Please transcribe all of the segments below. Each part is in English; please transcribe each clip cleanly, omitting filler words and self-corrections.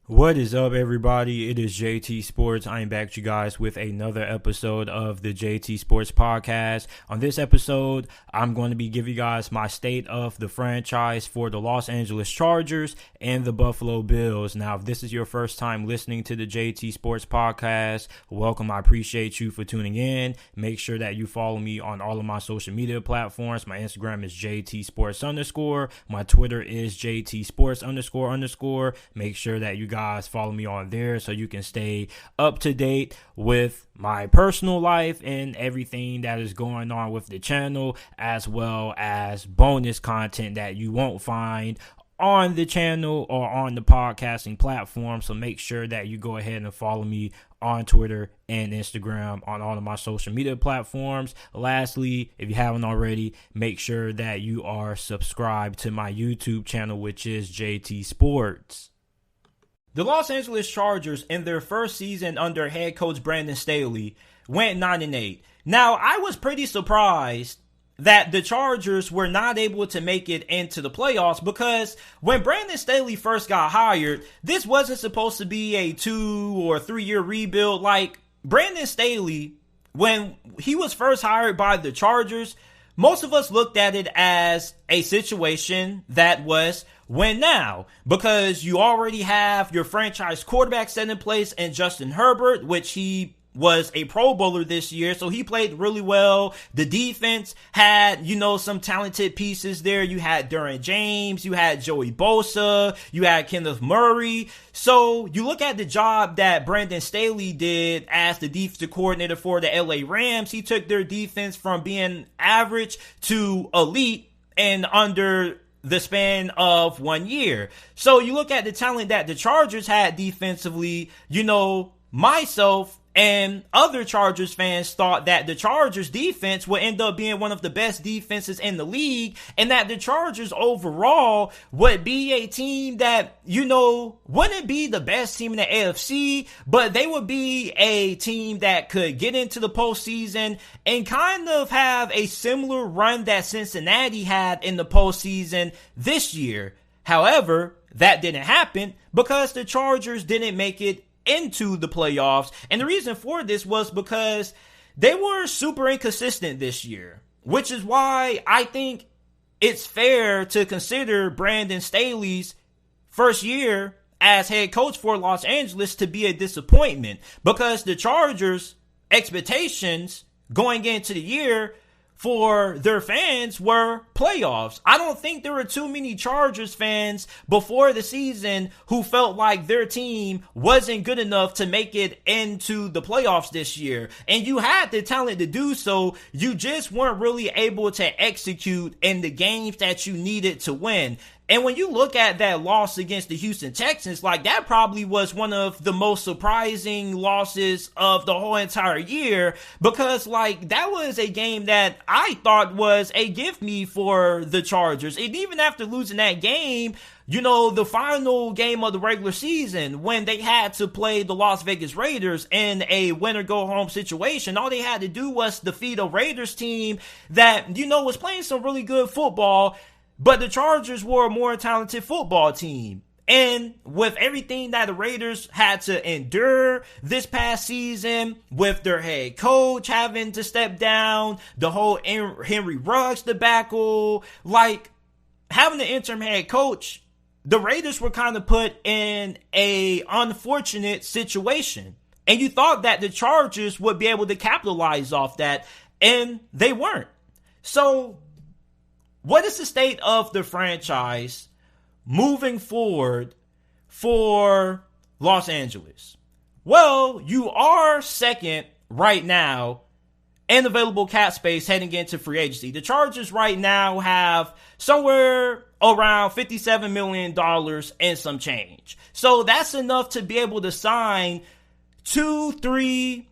What is up, everybody? It is JT Sports. I am back to you guys with another episode of the JT Sports Podcast. On this episode, I'm going to be giving you guys my state of the franchise for the Los Angeles Chargers and the Buffalo Bills. Now, if this is your first time listening to the JT Sports Podcast, welcome. I appreciate you for tuning in. Make sure that you follow me on all of my social media platforms. My Instagram is JT Sports _. My Twitter is JT Sports __. Make sure that you guys follow me on there so you can stay up to date with my personal life and everything that is going on with the channel, as well as bonus content that you won't find on the channel or on the podcasting platform. So make sure that you go ahead and follow me on Twitter and Instagram on all of my social media platforms. Lastly, if you haven't already, make sure that you are subscribed to my YouTube channel, which is JT Sports. The Los Angeles Chargers, in their first season under head coach Brandon Staley, went 9-8. Now, I was pretty surprised that the Chargers were not able to make it into the playoffs, because when Brandon Staley first got hired, this wasn't supposed to be a 2 or 3 year rebuild. Like, Brandon Staley, when he was first hired by the Chargers, most of us looked at it as a situation that was win now, because you already have your franchise quarterback set in place in Justin Herbert, which he was a Pro Bowler this year, so he played really well. The defense had, some talented pieces there. You had Derwin James, you had Joey Bosa, you had Kenneth Murray. So you look at the job that Brandon Staley did as the defensive coordinator for the LA Rams. He took their defense from being average to elite and under the span of 1 year. So you look at the talent that the Chargers had defensively, myself and other Chargers fans thought that the Chargers defense would end up being one of the best defenses in the league, and that the Chargers overall would be a team that, wouldn't be the best team in the AFC, but they would be a team that could get into the postseason and kind of have a similar run that Cincinnati had in the postseason this year. However, that didn't happen because the Chargers didn't make it into the playoffs. And the reason for this was because they were super inconsistent this year, which is why I think it's fair to consider Brandon Staley's first year as head coach for Los Angeles to be a disappointment, because the Chargers' expectations going into the year for their fans were playoffs. I don't think there were too many Chargers fans before the season who felt like their team wasn't good enough to make it into the playoffs this year. And you had the talent to do so. You just weren't really able to execute in the games that you needed to win. And when you look at that loss against the Houston Texans, like, that probably was one of the most surprising losses of the whole entire year, because that was a game that I thought was a give me for the Chargers. And even after losing that game, the final game of the regular season, when they had to play the Las Vegas Raiders in a win-or-go-home situation, all they had to do was defeat a Raiders team that, was playing some really good football. But the Chargers were a more talented football team. And with everything that the Raiders had to endure this past season, with their head coach having to step down, the whole Henry Ruggs debacle, having an interim head coach, the Raiders were kind of put in a unfortunate situation. And you thought that the Chargers would be able to capitalize off that, and they weren't. So what is the state of the franchise moving forward for Los Angeles? Well, you are second right now in available cap space heading into free agency. The Chargers right now have somewhere around $57 million and some change. So that's enough to be able to sign 2-3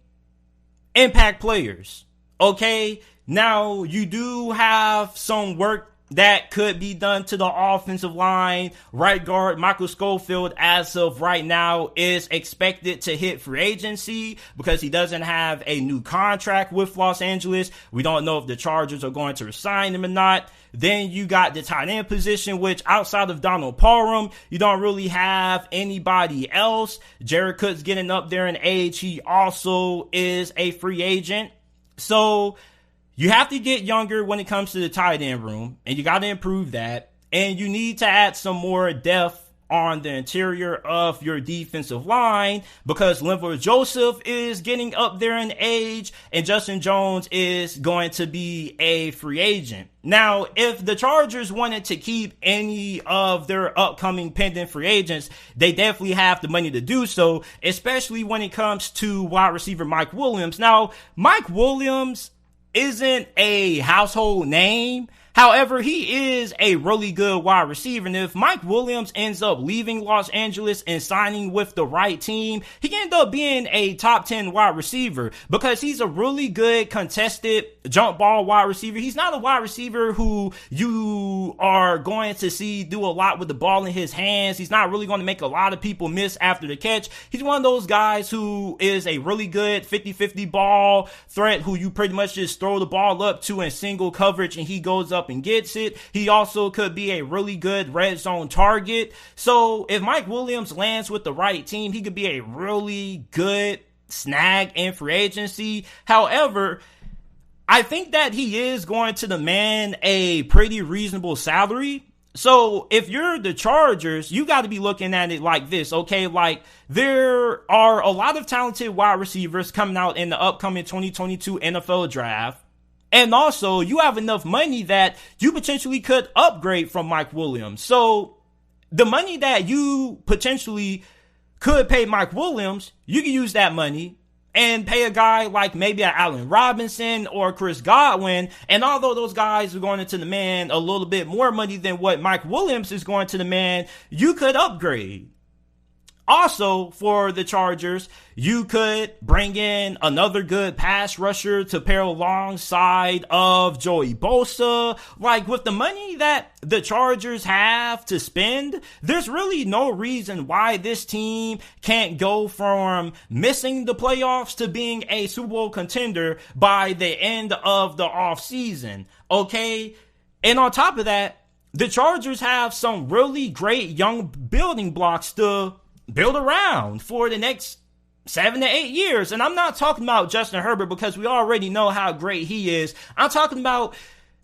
impact players. Okay? Now, you do have some work that could be done to the offensive line. Right guard Michael Schofield, as of right now, is expected to hit free agency because he doesn't have a new contract with Los Angeles. We don't know if the Chargers are going to resign him or not. Then you got the tight end position, which outside of Donald Parham, you don't really have anybody else. Jared Cook's getting up there in age. He also is a free agent. So you have to get younger when it comes to the tight end room, and you got to improve that. And you need to add some more depth on the interior of your defensive line because Linval Joseph is getting up there in age, and Justin Jones is going to be a free agent. Now, if the Chargers wanted to keep any of their upcoming pending free agents, they definitely have the money to do so, especially when it comes to wide receiver Mike Williams. Now, Mike Williams isn't a household name. However, he is a really good wide receiver. And if Mike Williams ends up leaving Los Angeles and signing with the right team, he can end up being a top 10 wide receiver because he's a really good contested jump ball wide receiver. He's not a wide receiver who you are going to see do a lot with the ball in his hands. He's not really going to make a lot of people miss after the catch. He's one of those guys who is a really good 50-50 ball threat who you pretty much just throw the ball up to in single coverage and he goes up and gets it. He also could be a really good red zone target. So if Mike Williams lands with the right team, he could be a really good snag in free agency. However, I think that he is going to demand a pretty reasonable salary. So if you're the Chargers, you got to be looking at it like this, okay? Like there are a lot of talented wide receivers coming out in the upcoming 2022 NFL draft. And also, you have enough money that you potentially could upgrade from Mike Williams. So, the money that you potentially could pay Mike Williams, you can use that money and pay a guy like maybe an Allen Robinson or Chris Godwin. And although those guys are going to demand a little bit more money than what Mike Williams is going to demand, you could upgrade. Also, for the Chargers, you could bring in another good pass rusher to pair alongside of Joey Bosa. Like, with the money that the Chargers have to spend, there's really no reason why this team can't go from missing the playoffs to being a Super Bowl contender by the end of the offseason. Okay? And on top of that, the Chargers have some really great young building blocks to build around for the next 7 to 8 years. And I'm not talking about Justin Herbert because we already know how great he is. I'm talking about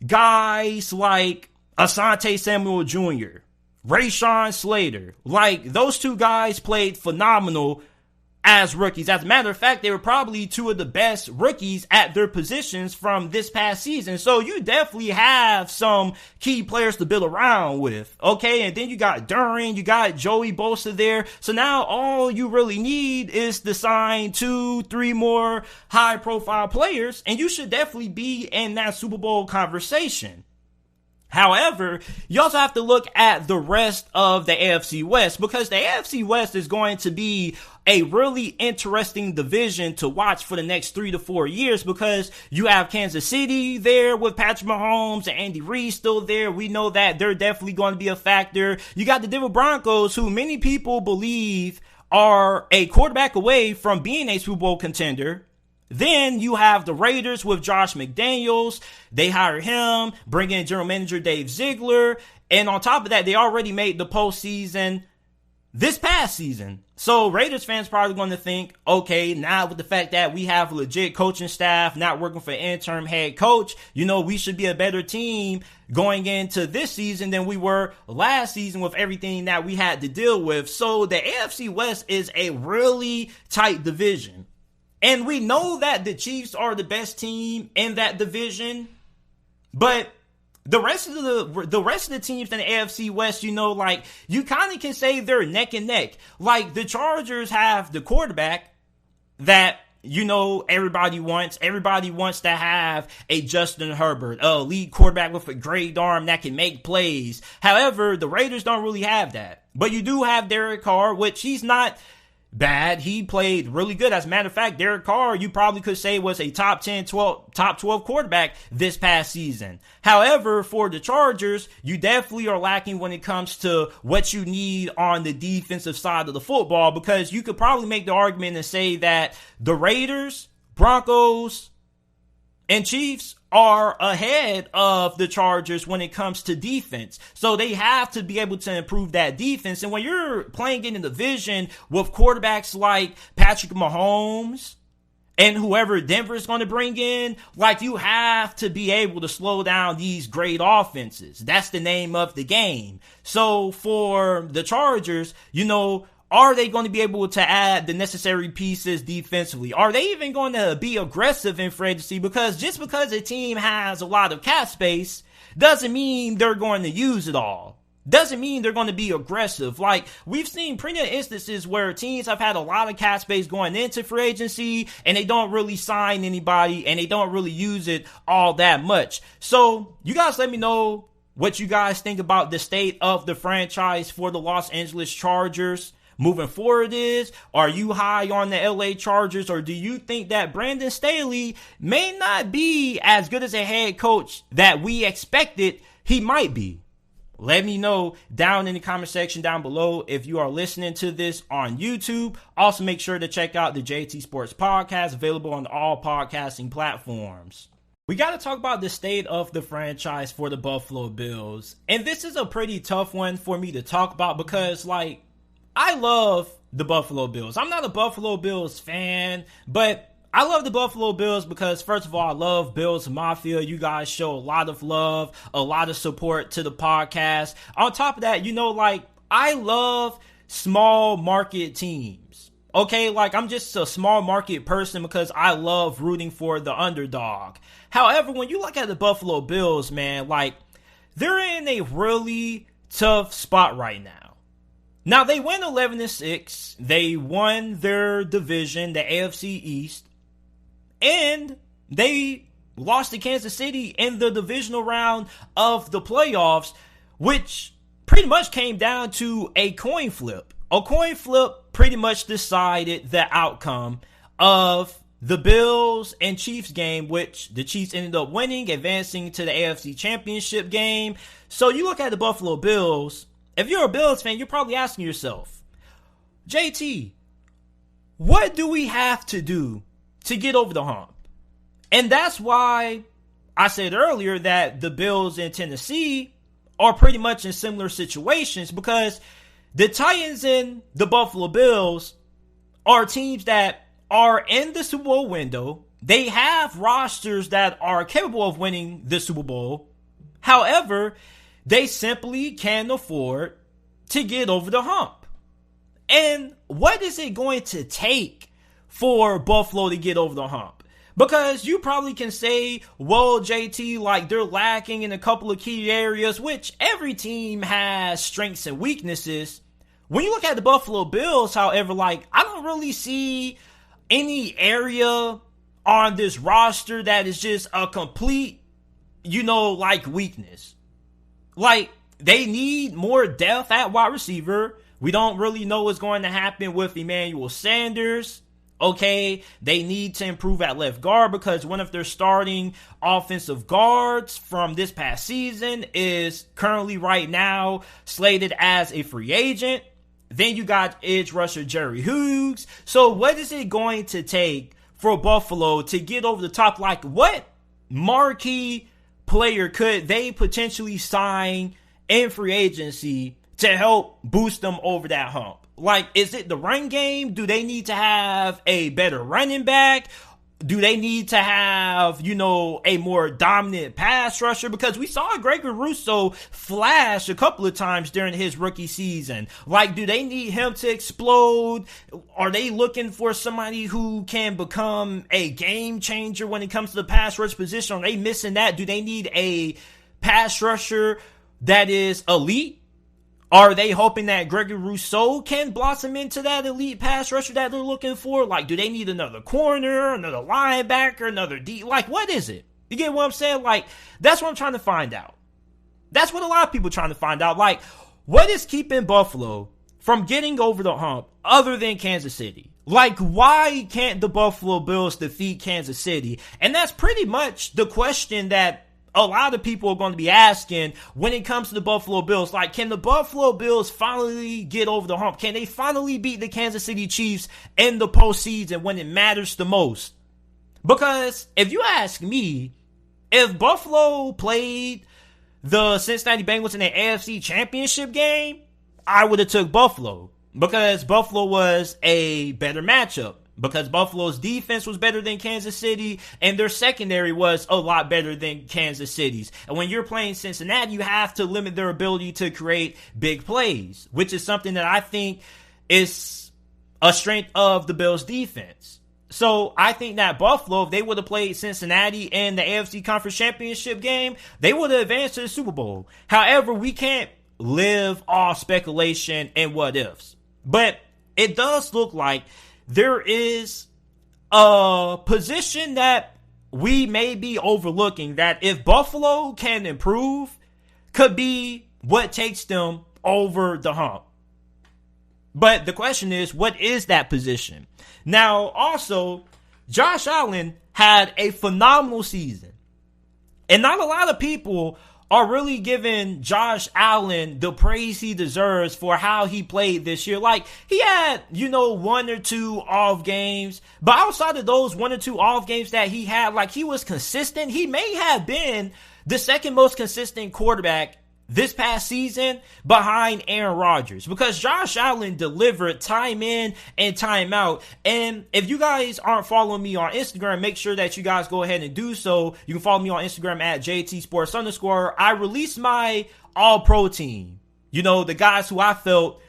guys like Asante Samuel Jr., Rashawn Slater. Like, those two guys played phenomenal as rookies. As a matter of fact, they were probably two of the best rookies at their positions from this past season. So you definitely have some key players to build around with. Okay, and then you got Duran, you got Joey Bosa there. So now all you really need is to sign 2-3 more high-profile players, and you should definitely be in that Super Bowl conversation. However, you also have to look at the rest of the AFC West because the AFC West is going to be a really interesting division to watch for the next 3 to 4 years because you have Kansas City there with Patrick Mahomes and Andy Reid still there. We know that they're definitely going to be a factor. You got the Denver Broncos, who many people believe are a quarterback away from being a Super Bowl contender. Then you have the Raiders with Josh McDaniels. They hire him, bring in general manager Dave Ziegler. And on top of that, they already made the postseason this past season. So Raiders fans probably going to think, okay, now with the fact that we have a legit coaching staff, not working for interim head coach, you know, we should be a better team going into this season than we were last season with everything that we had to deal with. So the AFC West is a really tight division. And we know that the Chiefs are the best team in that division, but the rest of the teams in the AFC West, you know, like, you kind of can say they're neck and neck. Like, the Chargers have the quarterback that, you know, everybody wants. Everybody wants to have a Justin Herbert, a elite quarterback with a great arm that can make plays. However, the Raiders don't really have that. But you do have Derek Carr, which he's not bad. He played really good. As a matter of fact, Derek Carr, you probably could say, was a top 12 quarterback this past season. However, for the Chargers, you definitely are lacking when it comes to what you need on the defensive side of the football, because you could probably make the argument and say that the Raiders, Broncos, and Chiefs are ahead of the Chargers when it comes to defense. So they have to be able to improve that defense. And when you're playing in a division with quarterbacks like Patrick Mahomes and whoever Denver's going to bring in, like, you have to be able to slow down these great offenses. That's the name of the game. So for the Chargers, are they going to be able to add the necessary pieces defensively? Are they even going to be aggressive in free agency? Because just because a team has a lot of cap space doesn't mean they're going to use it all. Doesn't mean they're going to be aggressive. Like, we've seen plenty of instances where teams have had a lot of cap space going into free agency and they don't really sign anybody and they don't really use it all that much. So you guys let me know what you guys think about the state of the franchise for the Los Angeles Chargers moving forward. Are you high on the LA Chargers, or do you think that Brandon Staley may not be as good as a head coach that we expected he might be? Let me know down in the comment section down below if you are listening to this on YouTube. Also, make sure to check out the JT Sports Podcast, available on all podcasting platforms. We got to talk about the state of the franchise for the Buffalo Bills. And this is a pretty tough one for me to talk about because, like, I love the Buffalo Bills. I'm not a Buffalo Bills fan, but I love the Buffalo Bills because, first of all, I love Bills Mafia. You guys show a lot of love, a lot of support to the podcast. On top of that, I love small market teams. Okay, I'm just a small market person because I love rooting for the underdog. However, when you look at the Buffalo Bills, man, they're in a really tough spot right now. Now, they went 11-6. They won their division, the AFC East, and they lost to Kansas City in the divisional round of the playoffs, which pretty much came down to a coin flip. A coin flip pretty much decided the outcome of the Bills and Chiefs game, which the Chiefs ended up winning, advancing to the AFC Championship game. So you look at the Buffalo Bills. If you're a Bills fan, you're probably asking yourself, JT, what do we have to do to get over the hump? And that's why I said earlier that the Bills in Tennessee are pretty much in similar situations, because the Titans and the Buffalo Bills are teams that are in the Super Bowl window. They have rosters that are capable of winning the Super Bowl. However, they simply can't afford to get over the hump. And what is it going to take for Buffalo to get over the hump? Because you probably can say, well, JT, they're lacking in a couple of key areas, which every team has strengths and weaknesses. When you look at the Buffalo Bills, however, I don't really see any area on this roster that is just a complete, weakness. They need more depth at wide receiver. We don't really know what's going to happen with Emmanuel Sanders. Okay, they need to improve at left guard because one of their starting offensive guards from this past season is currently right now slated as a free agent. Then you got edge rusher Jerry Hughes. So what is it going to take for Buffalo to get over the top? What marquee player could they potentially sign in free agency to help boost them over that hump? Is it the run game? Do they need to have a better running back? Do they need to have, a more dominant pass rusher? Because we saw Gregory Rousseau flash a couple of times during his rookie season. Do they need him to explode? Are they looking for somebody who can become a game changer when it comes to the pass rush position? Are they missing that? Do they need a pass rusher that is elite? Are they hoping that Gregory Rousseau can blossom into that elite pass rusher that they're looking for? Do they need another corner, another linebacker, another D? What is it? You get what I'm saying? That's what I'm trying to find out. That's what a lot of people are trying to find out. What is keeping Buffalo from getting over the hump other than Kansas City? Like, why can't the Buffalo Bills defeat Kansas City? And that's pretty much the question that a lot of people are going to be asking when it comes to the Buffalo Bills. Like, can the Buffalo Bills finally get over the hump? Can they finally beat the Kansas City Chiefs in the postseason when it matters the most? Because if you ask me, if Buffalo played the Cincinnati Bengals in the AFC Championship game, I would have took Buffalo because Buffalo was a better matchup. Because Buffalo's defense was better than Kansas City, and their secondary was a lot better than Kansas City's. And when you're playing Cincinnati, you have to limit their ability to create big plays, which is something that I think is a strength of the Bills' defense. So I think that Buffalo, if they would have played Cincinnati in the AFC Conference Championship game, they would have advanced to the Super Bowl. However, we can't live off speculation and what ifs. But it does look like there is a position that we may be overlooking that if Buffalo can improve, could be what takes them over the hump. But the question is, what is that position? Now, also, Josh Allen had a phenomenal season. And not a lot of people are really giving Josh Allen the praise he deserves for how he played this year. Like, he had, one or two off games. But outside of those one or two off games that he had, like, he was consistent. He may have been the second most consistent quarterback this past season behind Aaron Rodgers, because Josh Allen delivered time in and time out. And if you guys aren't following me on Instagram, make sure that you guys go ahead and do so. You can follow me on Instagram at JTSports_. I released my all-pro team. The guys who I felt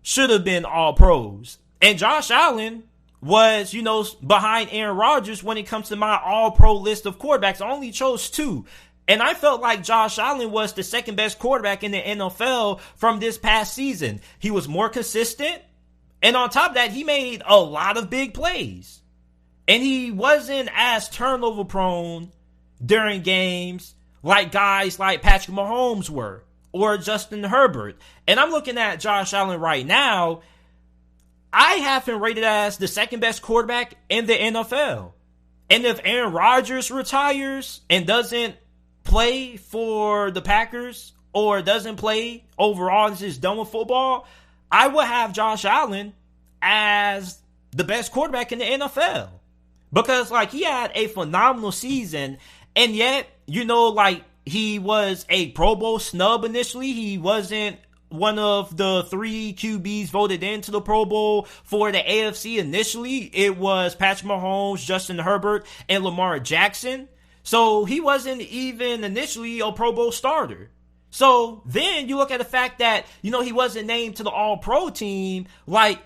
should have been all pros. And Josh Allen was, behind Aaron Rodgers when it comes to my all-pro list of quarterbacks. I only chose 2. And I felt like Josh Allen was the second best quarterback in the NFL from this past season. He was more consistent. And on top of that, he made a lot of big plays. And he wasn't as turnover prone during games like guys like Patrick Mahomes were or Justin Herbert. And I'm looking at Josh Allen right now. I have him rated as the second best quarterback in the NFL. And if Aaron Rodgers retires and doesn't play for the Packers or doesn't play overall and is just done with football, I would have Josh Allen as the best quarterback in the NFL. Because, he had a phenomenal season, and yet, he was a Pro Bowl snub initially. He wasn't one of the 3 QBs voted into the Pro Bowl for the AFC initially. It was Patrick Mahomes, Justin Herbert, and Lamar Jackson. So he wasn't even initially a Pro Bowl starter. So then you look at the fact that, he wasn't named to the All-Pro team. I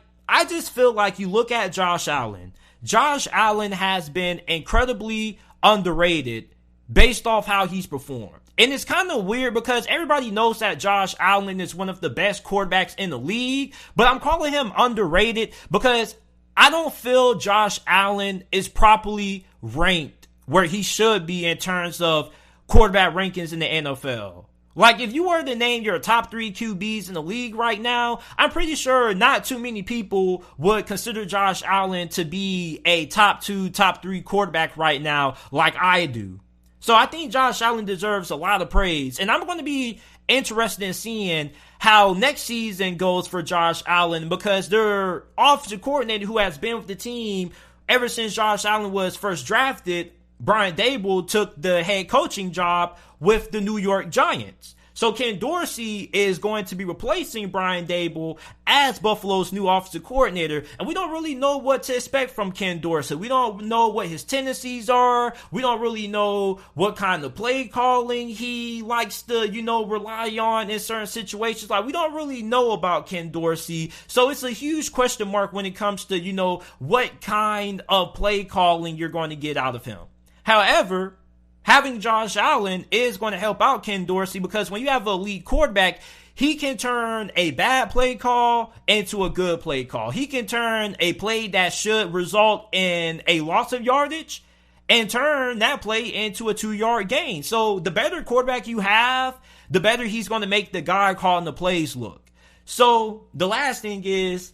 just feel like you look at Josh Allen. Josh Allen has been incredibly underrated based off how he's performed. And it's kind of weird because everybody knows that Josh Allen is one of the best quarterbacks in the league. But I'm calling him underrated because I don't feel Josh Allen is properly ranked where he should be in terms of quarterback rankings in the NFL. If you were to name your top 3 QBs in the league right now, I'm pretty sure not too many people would consider Josh Allen to be a top 2, top 3 quarterback right now like I do. So I think Josh Allen deserves a lot of praise. And I'm going to be interested in seeing how next season goes for Josh Allen, because their offensive coordinator who has been with the team ever since Josh Allen was first drafted, Brian Daboll, took the head coaching job with the New York Giants. So Ken Dorsey is going to be replacing Brian Daboll as Buffalo's new offensive coordinator. And we don't really know what to expect from Ken Dorsey. We don't know what his tendencies are. We don't really know what kind of play calling he likes to, rely on in certain situations. We don't really know about Ken Dorsey. So it's a huge question mark when it comes to, what kind of play calling you're going to get out of him. However, having Josh Allen is going to help out Ken Dorsey, because when you have an elite quarterback, he can turn a bad play call into a good play call. He can turn a play that should result in a loss of yardage and turn that play into a 2-yard gain. So the better quarterback you have, the better he's going to make the guy calling the plays look. So the last thing is,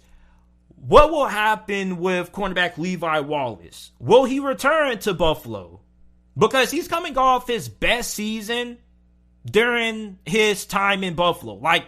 what will happen with cornerback Levi Wallace? Will he return to Buffalo? Because he's coming off his best season during his time in Buffalo. Like,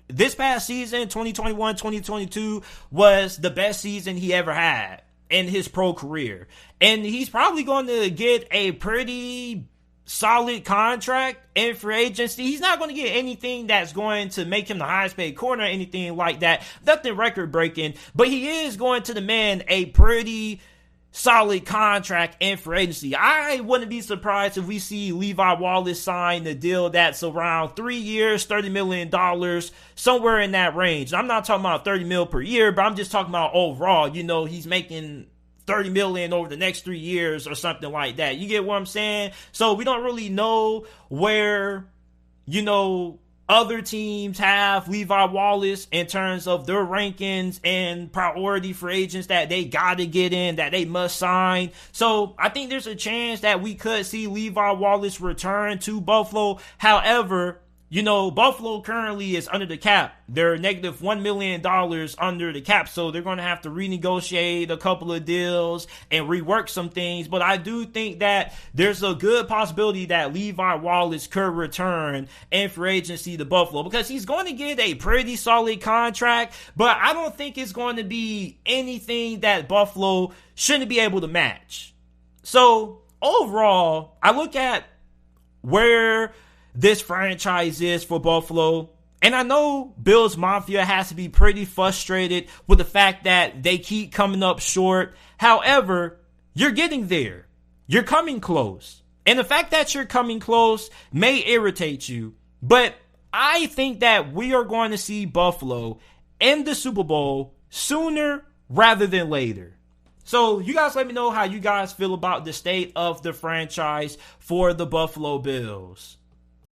this past season, 2021-2022, was the best season he ever had in his pro career. And he's probably going to get a pretty solid contract in free agency. He's not going to get anything that's going to make him the highest paid corner or anything like that. Nothing record breaking, but he is going to demand a pretty solid contract in free agency. I wouldn't be surprised if we see Levi Wallace sign a deal that's around 3 years, $30 million, somewhere in that range. I'm not talking about $30 million per year, but I'm just talking about overall. You know, he's making $30 million over the next 3 years or something like that. You get what I'm saying? So we don't really know where, you know, other teams have Levi Wallace in terms of their rankings and priority for agents that they got to get in, that they must sign. So I think there's a chance that we could see Levi Wallace return to Buffalo. However, you know, Buffalo currently is under the cap. They're negative $1 million under the cap, so they're going to have to renegotiate a couple of deals and rework some things. But I do think that there's a good possibility that Levi Wallace could return in free agency to Buffalo, because he's going to get a pretty solid contract, but I don't think it's going to be anything that Buffalo shouldn't be able to match. So overall, I look at where this franchise is for Buffalo, and I know Bills Mafia has to be pretty frustrated with the fact that they keep coming up short. However, you're getting there. You're coming close. And the fact that you're coming close may irritate you, but I think that we are going to see Buffalo in the Super Bowl sooner rather than later. So you guys let me know how you guys feel about the state of the franchise for the Buffalo Bills.